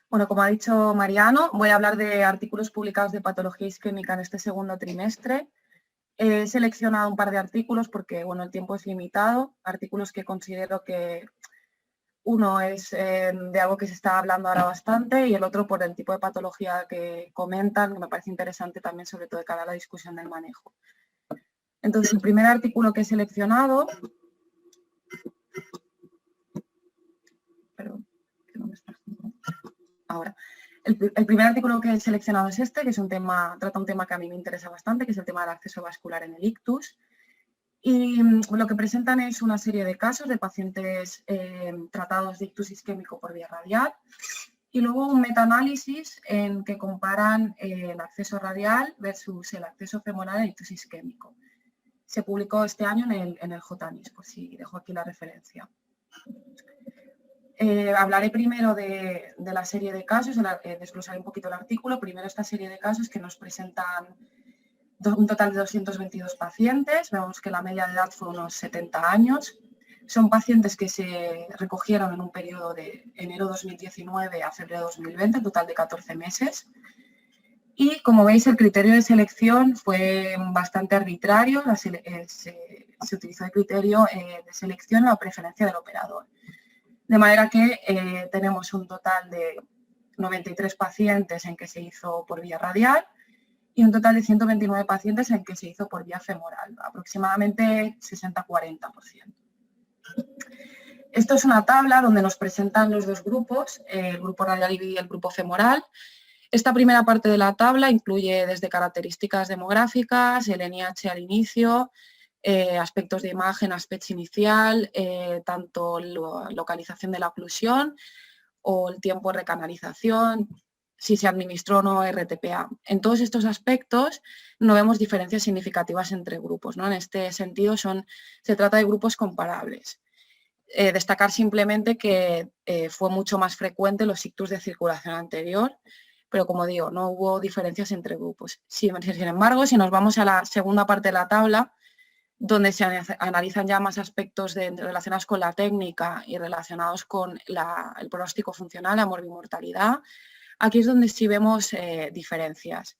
Bueno, como ha dicho Mariano, voy a hablar de artículos publicados de patología isquémica en este segundo trimestre. He seleccionado un par de artículos porque, bueno, el tiempo es limitado, artículos que considero que uno es de algo que se está hablando ahora bastante y el otro por el tipo de patología que comentan, que me parece interesante también, sobre todo de cara a la discusión del manejo. Entonces, el primer artículo que he seleccionado... Perdón, que no me está... Ahora. El primer artículo que he seleccionado es este, que es trata un tema que a mí me interesa bastante, que es el tema del acceso vascular en el ictus. Y lo que presentan es una serie de casos de pacientes tratados de ictus isquémico por vía radial y luego un metaanálisis en que comparan el acceso radial versus el acceso femoral en ictus isquémico. Se publicó este año en el JANIS, por si dejo aquí la referencia. Hablaré primero de la serie de casos, desglosaré un poquito el artículo. Primero esta serie de casos que nos presentan un total de 222 pacientes. Vemos que la media de edad fue unos 70 años. Son pacientes que se recogieron en un periodo de enero 2019 a febrero 2020, un total de 14 meses. Y como veis, el criterio de selección fue bastante arbitrario. Se utilizó el criterio de selección a la preferencia del operador. De manera que tenemos un total de 93 pacientes en que se hizo por vía radial y un total de 129 pacientes en que se hizo por vía femoral, aproximadamente 60-40%. Esto es una tabla donde nos presentan los dos grupos, el grupo radial y el grupo femoral. Esta primera parte de la tabla incluye desde características demográficas, el NIH al inicio, aspectos de imagen, aspecto inicial, tanto localización de la oclusión o el tiempo de recanalización, si se administró o no RTPA. En todos estos aspectos no vemos diferencias significativas entre grupos, ¿no? En este sentido se trata de grupos comparables. Destacar simplemente que fue mucho más frecuente los ictus de circulación anterior, pero como digo, no hubo diferencias entre grupos. Sin embargo, si nos vamos a la segunda parte de la tabla, donde se analizan ya más aspectos relacionados con la técnica y relacionados con el pronóstico funcional, la morbimortalidad, aquí es donde sí vemos diferencias.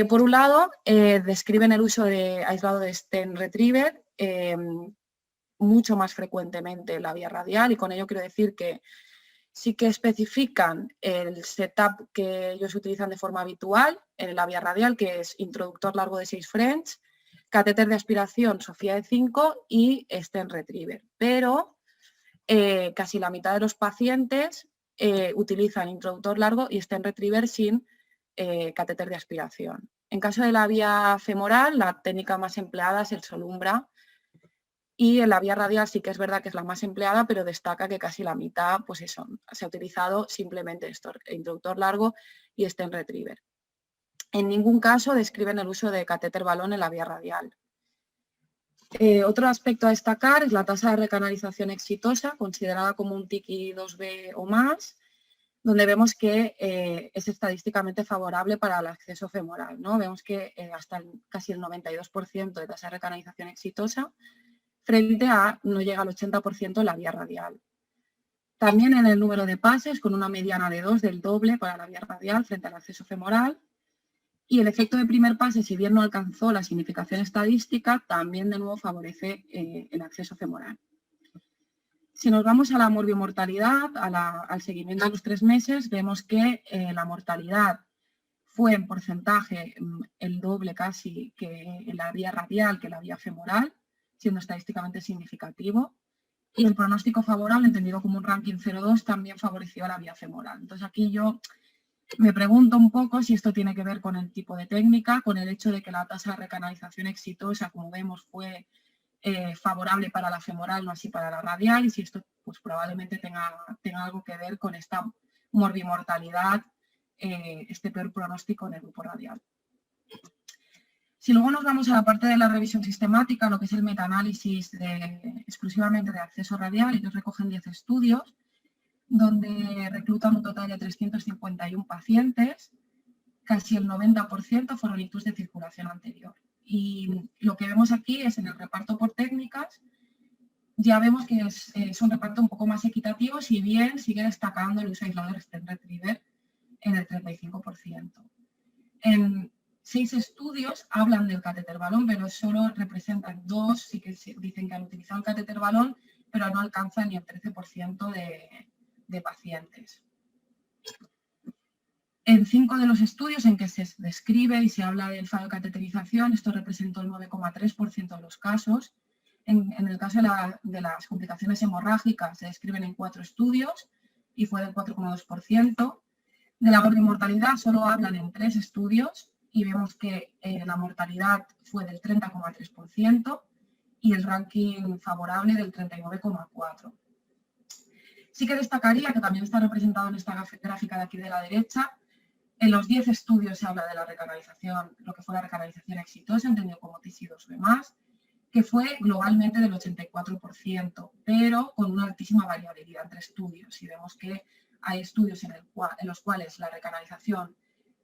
Por un lado, describen el uso aislado de stent retriever mucho más frecuentemente en la vía radial, y con ello quiero decir que sí que especifican el setup que ellos utilizan de forma habitual en la vía radial, que es introductor largo de 6 French, catéter de aspiración Sofía de 5 y stent retriever. Pero casi la mitad de los pacientes utilizan introductor largo y stent retriever sin catéter de aspiración. En caso de la vía femoral, la técnica más empleada es el Solumbra, y en la vía radial sí que es verdad que es la más empleada, pero destaca que casi la mitad, pues eso, se ha utilizado simplemente esto, introductor largo y stent retriever. En ningún caso describen el uso de catéter balón en la vía radial. Otro aspecto a destacar es la tasa de recanalización exitosa, considerada como un TICI 2B o más, donde vemos que es estadísticamente favorable para el acceso femoral, ¿no? Vemos que hasta casi el 92% de tasa de recanalización exitosa, frente a no llega al 80% en la vía radial. También en el número de pases, con una mediana de 2, del doble para la vía radial frente al acceso femoral. Y el efecto de primer pase, si bien no alcanzó la significación estadística, también de nuevo favorece el acceso femoral. Si nos vamos a la morbimortalidad, al seguimiento de los 3 meses, vemos que la mortalidad fue en porcentaje el doble casi que en la vía radial que la vía femoral, siendo estadísticamente significativo. Y el pronóstico favorable, entendido como un ranking 0,2, también favoreció a la vía femoral. Entonces aquí yo me pregunto un poco si esto tiene que ver con el tipo de técnica, con el hecho de que la tasa de recanalización exitosa, como vemos, fue favorable para la femoral, no así para la radial, y si esto pues, probablemente tenga algo que ver con esta morbimortalidad, este peor pronóstico en el grupo radial. Si luego nos vamos a la parte de la revisión sistemática, lo que es el metaanálisis exclusivamente de acceso radial, ellos recogen 10 estudios, donde reclutan un total de 351 pacientes, casi el 90% fueron ictus de circulación anterior. Y lo que vemos aquí es en el reparto por técnicas, ya vemos que es un reparto un poco más equitativo, si bien sigue destacando el uso aislado del stent retriever en el 35%. En 6 estudios hablan del catéter balón, pero solo representan 2, sí que dicen que han utilizado el catéter balón, pero no alcanzan ni el 13% de pacientes. En 5 de los estudios en que se describe y se habla del fallo de cateterización, esto representó el 9,3% de los casos. En el caso de las complicaciones hemorrágicas se describen en 4 estudios y fue del 4,2%. De la mortalidad solo hablan en 3 estudios y vemos que la mortalidad fue del 30,3% y el ranking favorable del 39,4%. Sí que destacaría, que también está representado en esta gráfica de aquí de la derecha, en los 10 estudios se habla de la recanalización, lo que fue la recanalización exitosa, entendido como TIS-2B+, que fue globalmente del 84%, pero con una altísima variabilidad entre estudios. Y vemos que hay estudios en los cuales la recanalización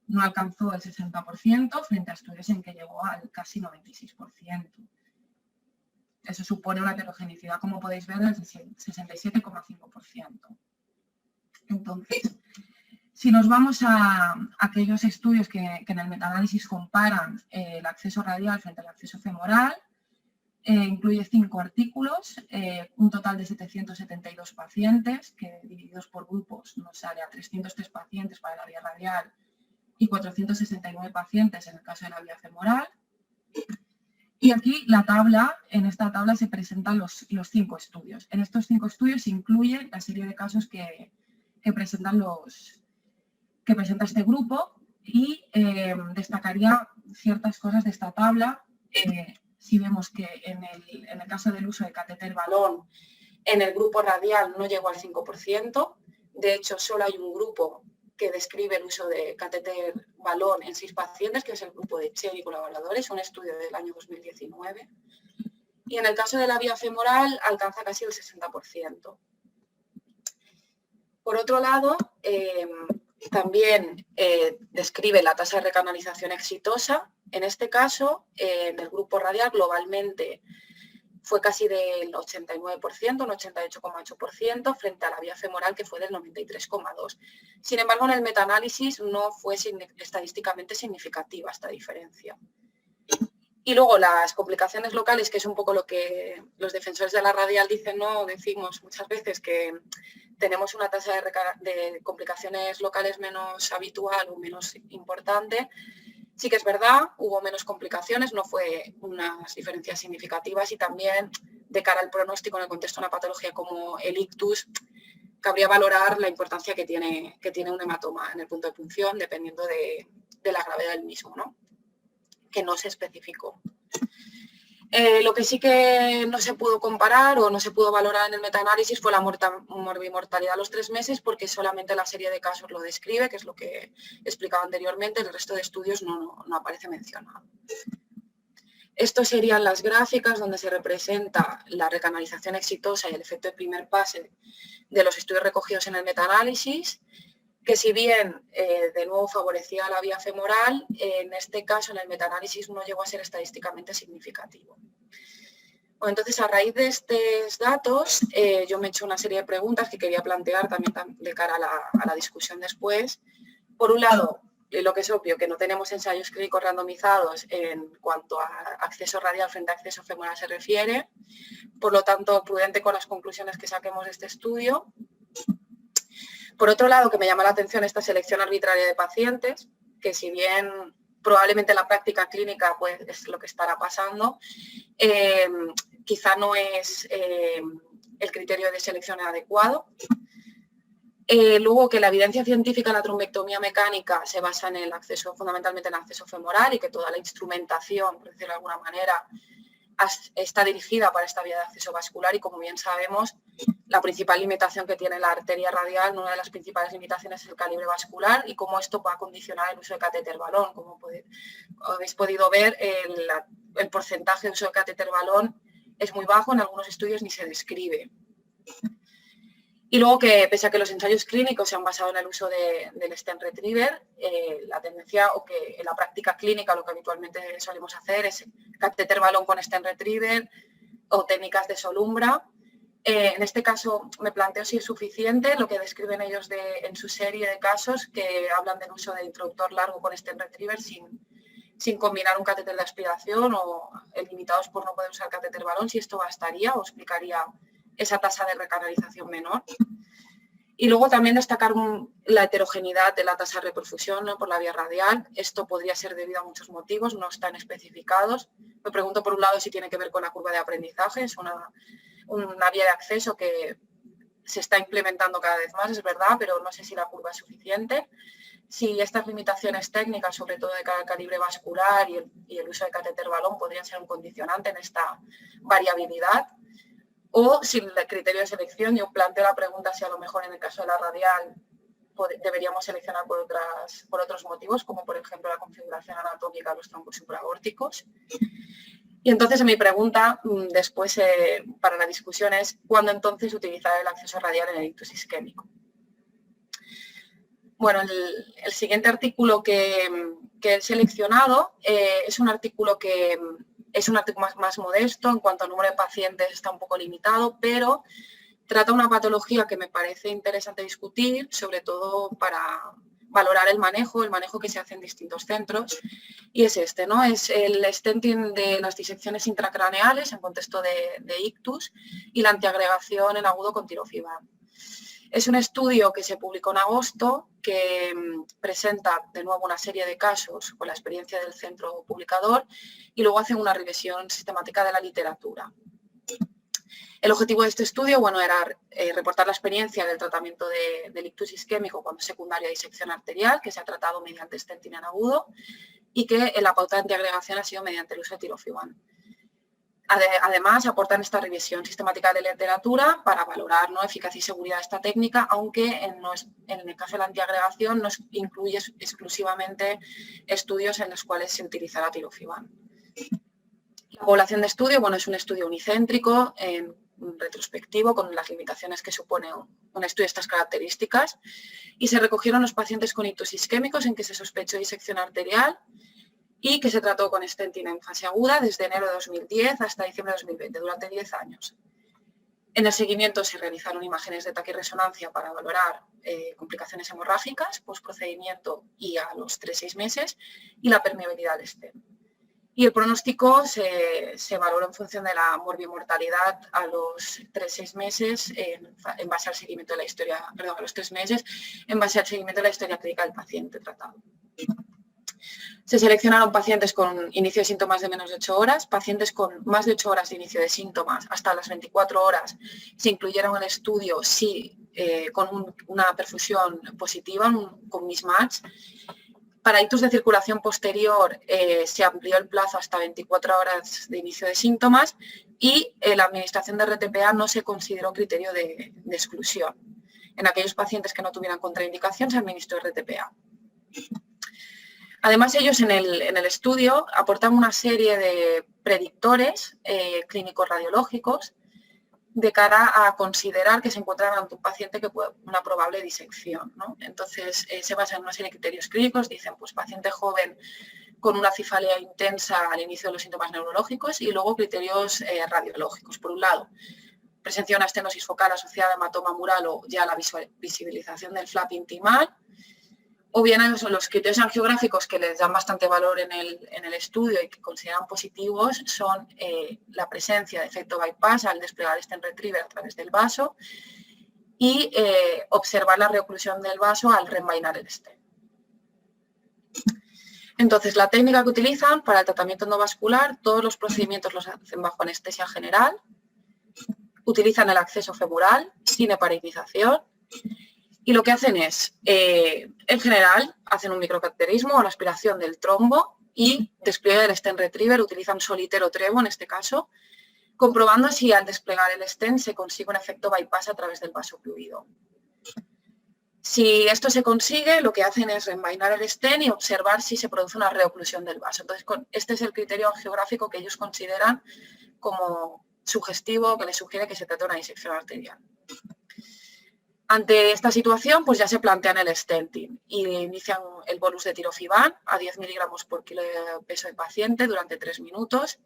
no alcanzó el 60% frente a estudios en que llegó al casi 96%. Eso supone una heterogenicidad, como podéis ver, del 67,5%. Entonces, si nos vamos a aquellos estudios que en el metaanálisis comparan el acceso radial frente al acceso femoral, incluye 5 artículos, un total de 772 pacientes, que divididos por grupos nos sale a 303 pacientes para la vía radial y 469 pacientes en el caso de la vía femoral. Y aquí en esta tabla se presentan los 5 estudios. En estos 5 estudios se incluye la serie de casos que presenta este grupo y destacaría ciertas cosas de esta tabla. Si vemos que en el caso del uso de catéter balón, en el grupo radial no llegó al 5%. De hecho, solo hay un grupo que describe el uso de catéter balón en 6 pacientes, que es el grupo de Cher y colaboradores, un estudio del año 2019. Y en el caso de la vía femoral alcanza casi el 60%. Por otro lado, también describe la tasa de recanalización exitosa. En este caso, en el grupo radial globalmente fue casi del 89%, un 88,8%, frente a la vía femoral que fue del 93,2%. Sin embargo, en el metaanálisis no fue estadísticamente significativa esta diferencia. Y luego las complicaciones locales, que es un poco lo que los defensores de la radial dicen, ¿no? Decimos muchas veces que tenemos una tasa de complicaciones locales menos habitual o menos importante. Sí que es verdad, hubo menos complicaciones, no fue unas diferencias significativas y también de cara al pronóstico en el contexto de una patología como el ictus, cabría valorar la importancia que tiene un hematoma en el punto de punción dependiendo de la gravedad del mismo, ¿no? Que no se especificó. Lo que sí que no se pudo comparar o no se pudo valorar en el metaanálisis fue la morbimortalidad a los 3 meses, porque solamente la serie de casos lo describe, que es lo que explicaba anteriormente, el resto de estudios no aparece mencionado. Estas serían las gráficas donde se representa la recanalización exitosa y el efecto de primer pase de los estudios recogidos en el metaanálisis, que si bien de nuevo favorecía la vía femoral, en este caso en el metaanálisis no llegó a ser estadísticamente significativo. Bueno, entonces, a raíz de estos datos, yo me he hecho una serie de preguntas que quería plantear también de cara a la discusión después. Por un lado, lo que es obvio, que no tenemos ensayos clínicos randomizados en cuanto a acceso radial frente a acceso femoral se refiere. Por lo tanto, prudente con las conclusiones que saquemos de este estudio. Por otro lado, que me llama la atención esta selección arbitraria de pacientes, que si bien probablemente en la práctica clínica pues, es lo que estará pasando, quizá no es el criterio de selección adecuado. Luego, que la evidencia científica en la trombectomía mecánica se basa en el acceso, fundamentalmente en el acceso femoral, y que toda la instrumentación, por decirlo de alguna manera, está dirigida para esta vía de acceso vascular y, como bien sabemos, la principal limitación que tiene la arteria radial, una de las principales limitaciones es el calibre vascular y cómo esto va a condicionar el uso de catéter balón. Como habéis podido ver, el porcentaje de uso de catéter balón es muy bajo, en algunos estudios ni se describe. Y luego que, pese a que los ensayos clínicos se han basado en el uso del stent retriever, la tendencia o que en la práctica clínica lo que habitualmente solemos hacer es catéter balón con stent retriever o técnicas de solumbra, En este caso me planteo si es suficiente lo que describen ellos en su serie de casos que hablan del uso de introductor largo con stent retriever sin combinar un catéter de aspiración o limitados por no poder usar catéter balón, si esto bastaría o explicaría esa tasa de recanalización menor. Y luego también destacar la heterogeneidad de la tasa de reperfusión, ¿no?, por la vía radial. Esto podría ser debido a muchos motivos, no están especificados. Me pregunto por un lado si tiene que ver con la curva de aprendizaje, es una vía de acceso que se está implementando cada vez más, es verdad, pero no sé si la curva es suficiente. Si estas limitaciones técnicas, sobre todo de cada calibre vascular y el uso de catéter balón, podrían ser un condicionante en esta variabilidad. O si el criterio de selección, yo planteo la pregunta si a lo mejor en el caso de la radial deberíamos seleccionar por otros motivos, como por ejemplo la configuración anatómica de los trombos supraórticos. Y entonces mi pregunta después para la discusión es ¿cuándo entonces utilizar el acceso radial en el ictus isquémico? Bueno, el siguiente artículo que he seleccionado es un artículo que es un artículo más modesto, en cuanto al número de pacientes está un poco limitado, pero trata una patología que me parece interesante discutir, sobre todo para valorar el manejo que se hace en distintos centros, y es este, ¿no? Es el stenting de las disecciones intracraneales en contexto de ictus y la antiagregación en agudo con tirofiban. Es un estudio que se publicó en agosto que presenta de nuevo una serie de casos con la experiencia del centro publicador y luego hace una revisión sistemática de la literatura. El objetivo de este estudio, bueno, era reportar la experiencia del tratamiento del ictus isquémico cuando secundaria a disección arterial, que se ha tratado mediante stenting en agudo y que la pauta de antiagregación ha sido mediante el uso de tirofiban. Además, aportan esta revisión sistemática de la literatura para valorar, ¿no?, eficacia y seguridad de esta técnica, aunque en el caso de la antiagregación no incluye exclusivamente estudios en los cuales se utilizará tirofiban. La población de estudio, bueno, es un estudio unicéntrico, retrospectivo, con las limitaciones que supone un estudio de estas características, y se recogieron los pacientes con ictus isquémicos en que se sospechó disección arterial y que se trató con stenting en fase aguda desde enero de 2010 hasta diciembre de 2020, durante 10 años. En el seguimiento se realizaron imágenes de taquirresonancia para valorar complicaciones hemorrágicas, postprocedimiento y a los 3-6 meses, y la permeabilidad del stent. Y el pronóstico se valoró en función de la morbimortalidad a los 3-6 meses en base al seguimiento de la historia, perdón, a los 3 meses, en base al seguimiento de la historia clínica del paciente tratado. Se seleccionaron pacientes con inicio de síntomas de menos de 8 horas, pacientes con más de 8 horas de inicio de síntomas hasta las 24 horas se incluyeron en el estudio con una perfusión positiva, con mismatch. Para ictus de circulación posterior se amplió el plazo hasta 24 horas de inicio de síntomas y la administración de RTPA no se consideró criterio de exclusión. En aquellos pacientes que no tuvieran contraindicación se administró RTPA. Además, ellos en el estudio aportan una serie de predictores clínicos radiológicos de cara a considerar que se encuentra ante un paciente que puede una probable disección, ¿no? Entonces, se basa en una serie de criterios clínicos, dicen, pues paciente joven con una cifalia intensa al inicio de los síntomas neurológicos y luego criterios radiológicos. Por un lado, presencia de una estenosis focal asociada a hematoma mural o ya la visibilización del flap intimal, o bien los criterios angiográficos que les dan bastante valor en el estudio y que consideran positivos son la presencia de efecto bypass al desplegar stent retriever a través del vaso y observar la reoclusión del vaso al reenvainar el stent. Entonces, la técnica que utilizan para el tratamiento endovascular, todos los procedimientos los hacen bajo anestesia general, utilizan el acceso femoral sin heparinización. Y lo que hacen es, en general, hacen un microcateterismo o la aspiración del trombo y despliegue del stent retriever, utilizan Solitaire o Trevo en este caso, comprobando si al desplegar el stent se consigue un efecto bypass a través del vaso fluido. Si esto se consigue, lo que hacen es reenvainar el stent y observar si se produce una reoclusión del vaso. Entonces, este es el criterio angiográfico que ellos consideran como sugestivo, que les sugiere que se trata de una disección arterial. Ante esta situación, pues ya se plantean el stenting y inician el bolus de tirofiban a 10 miligramos por kilo de peso de paciente durante 3 minutos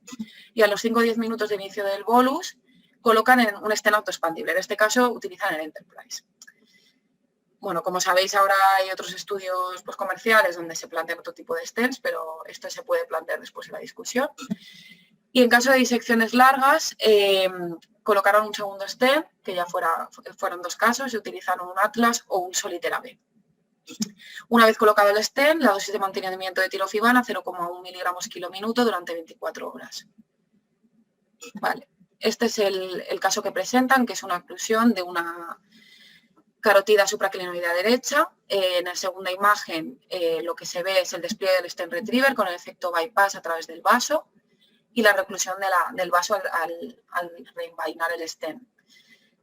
y a los 5 o 10 minutos de inicio del bolus colocan en un stent autoexpandible. En este caso utilizan el Enterprise. Bueno, como sabéis, ahora hay otros estudios pues, comerciales donde se plantean otro tipo de stents, pero esto se puede plantear después en la discusión. Y en caso de disecciones largas, colocaron un segundo stent, que ya fueron 2 casos, y utilizaron un Atlas o un Solitaire AB. Una vez colocado el stent, la dosis de mantenimiento de tirofiban a 0,1 miligramos kilo minuto durante 24 horas. Vale. Este es el caso que presentan, que es una oclusión de una carotida supraclinoidea derecha. En la segunda imagen lo que se ve es el despliegue del stent retriever con el efecto bypass a través del vaso y la reclusión del vaso al reenvainar el stent.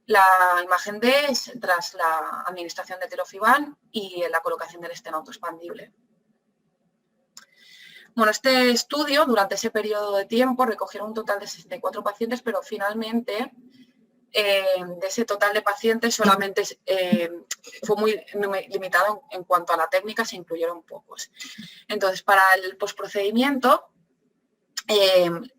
La imagen D es tras la administración de tirofiban y la colocación del stent autoexpandible. Bueno, este estudio, durante ese periodo de tiempo, recogieron un total de 64 pacientes, pero finalmente, de ese total de pacientes, solamente fue muy limitado en cuanto a la técnica, se incluyeron pocos. Entonces, para el postprocedimiento,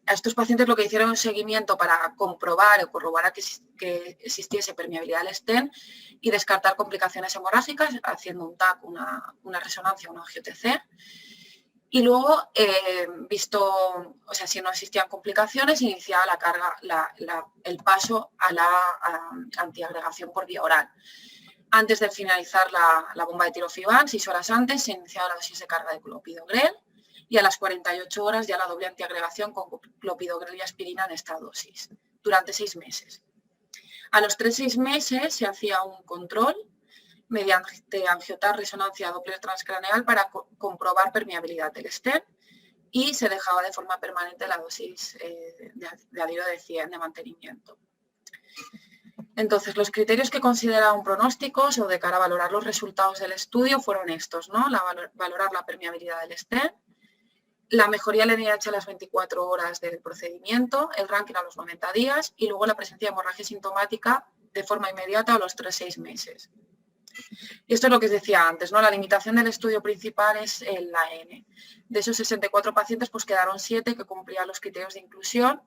a estos pacientes lo que hicieron un seguimiento para comprobar o corroborar que existiese permeabilidad al stent y descartar complicaciones hemorrágicas, haciendo un TAC, una resonancia, una OGTC. Y luego, si no existían complicaciones, iniciaba la carga, el paso a la antiagregación por vía oral. Antes de finalizar la bomba de tirofiban, 6 horas antes, se iniciaba la dosis de carga de clopidogrel y a las 48 horas ya la doble antiagregación con clopidogrel y aspirina en esta dosis, durante 6 meses. A los 3-6 meses se hacía un control mediante angiotar resonancia Doppler transcraneal para comprobar permeabilidad del stent y se dejaba de forma permanente la dosis de adhiro de 100 de mantenimiento. Entonces, los criterios que consideraron pronósticos o de cara a valorar los resultados del estudio fueron estos, ¿no? Valorar la permeabilidad del stent, la mejoría del NIH a las 24 horas del procedimiento, el ranking a los 90 días y luego la presencia de hemorragia sintomática de forma inmediata a los 3-6 meses. Y esto es lo que os decía antes, ¿no? La limitación del estudio principal es la N. De esos 64 pacientes, pues quedaron 7 que cumplían los criterios de inclusión.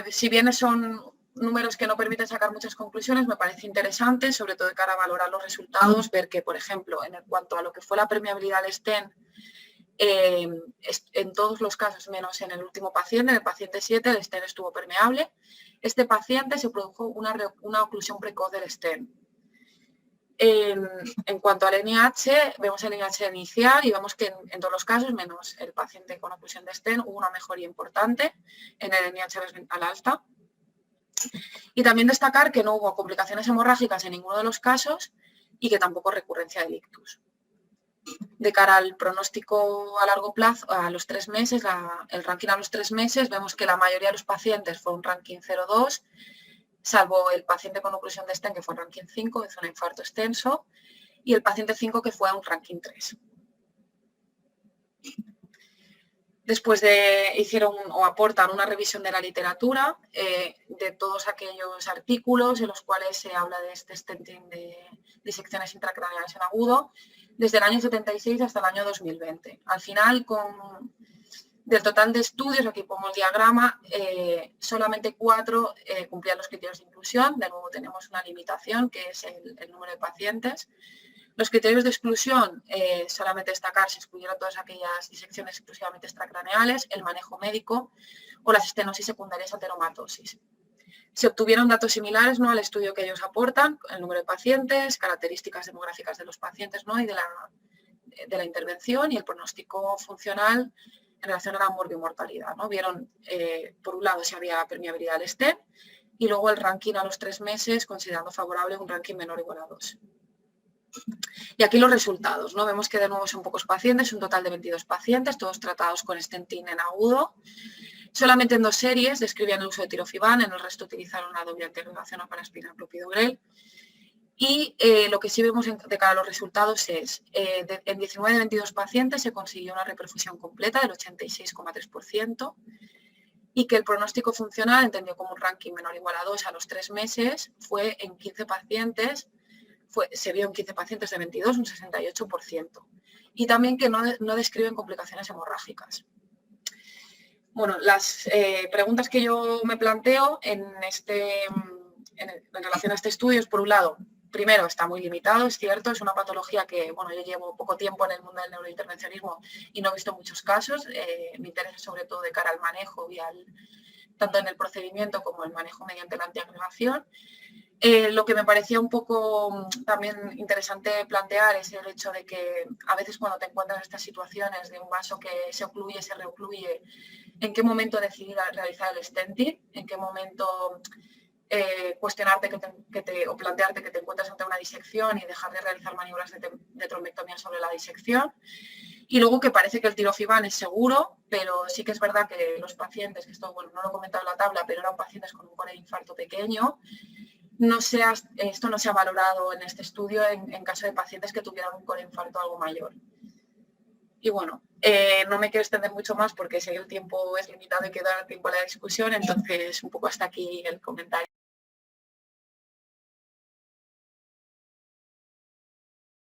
Si bien son números que no permiten sacar muchas conclusiones, me parece interesante, sobre todo de cara a valorar los resultados, ver que, por ejemplo, en cuanto a lo que fue la permeabilidad del stent, en todos los casos, menos en el último paciente, en el paciente 7, el stent estuvo permeable. Este paciente se produjo una oclusión precoz del stent. En cuanto al NIH, vemos el NIH inicial y vemos que en todos los casos, menos el paciente con oclusión de stent, hubo una mejoría importante en el NIH al alta. Y también destacar que no hubo complicaciones hemorrágicas en ninguno de los casos y que tampoco recurrencia del ictus. De cara al pronóstico a largo plazo, a los 3 meses, el ranking a los 3 meses, vemos que la mayoría de los pacientes fue un ranking 0,2, salvo el paciente con oclusión de stent que fue un ranking 5, hizo un infarto extenso, y el paciente 5 que fue a un ranking 3. Después hicieron o aportan una revisión de la literatura, de todos aquellos artículos en los cuales se habla de este stenting de disecciones intracraneales en agudo, desde el año 76 hasta el año 2020. Al final, del total de estudios, aquí pongo el diagrama, solamente 4 cumplían los criterios de inclusión. De nuevo tenemos una limitación, que es el número de pacientes. Los criterios de exclusión, solamente destacar, se excluyeron todas aquellas disecciones exclusivamente extracraneales, el manejo médico o las estenosis secundarias a teromatosis. Se obtuvieron datos similares, ¿no?, al estudio que ellos aportan, el número de pacientes, características demográficas de los pacientes, ¿no?, y de la intervención y el pronóstico funcional en relación a la morbimortalidad, ¿no? Vieron, por un lado, si había permeabilidad al stent y luego el ranking a los 3 meses, considerando favorable un ranking menor o igual a 2. Y aquí los resultados, ¿no? Vemos que de nuevo son pocos pacientes, un total de 22 pacientes, todos tratados con stenting en agudo. Solamente en 2 series describían el uso de tirofiban, en el resto utilizaron una doble antiagregación o paraspina clopidogrel. Y lo que sí vemos de cara a los resultados es, en 19 de 22 pacientes se consiguió una reperfusión completa del 86,3% y que el pronóstico funcional, entendido como un ranking menor o igual a 2 a los 3 meses, fue en 15 pacientes, se vio en 15 pacientes de 22, un 68%. Y también que no describen complicaciones hemorrágicas. Bueno, las preguntas que yo me planteo en relación a este estudio es, por un lado, primero, está muy limitado, es cierto, es una patología que, bueno, yo llevo poco tiempo en el mundo del neurointervencionismo y no he visto muchos casos. Me interesa sobre todo de cara al manejo y tanto en el procedimiento como el manejo mediante la antiagregación. Lo que me parecía un poco también interesante plantear es el hecho de que a veces cuando te encuentras en estas situaciones de un vaso que se ocluye, se reocluye, en qué momento decidir realizar el stenting, en qué momento cuestionarte o plantearte que te encuentras ante una disección y dejar de realizar maniobras de trombectomía sobre la disección. Y luego que parece que el tirofiban es seguro, pero sí que es verdad que los pacientes, que esto bueno, no lo he comentado en la tabla, pero eran pacientes con un core de infarto pequeño, esto no se ha valorado en este estudio en caso de pacientes que tuvieran un core de infarto algo mayor. Y bueno, no me quiero extender mucho más porque sé que el tiempo es limitado y queda tiempo a la discusión, entonces un poco hasta aquí el comentario.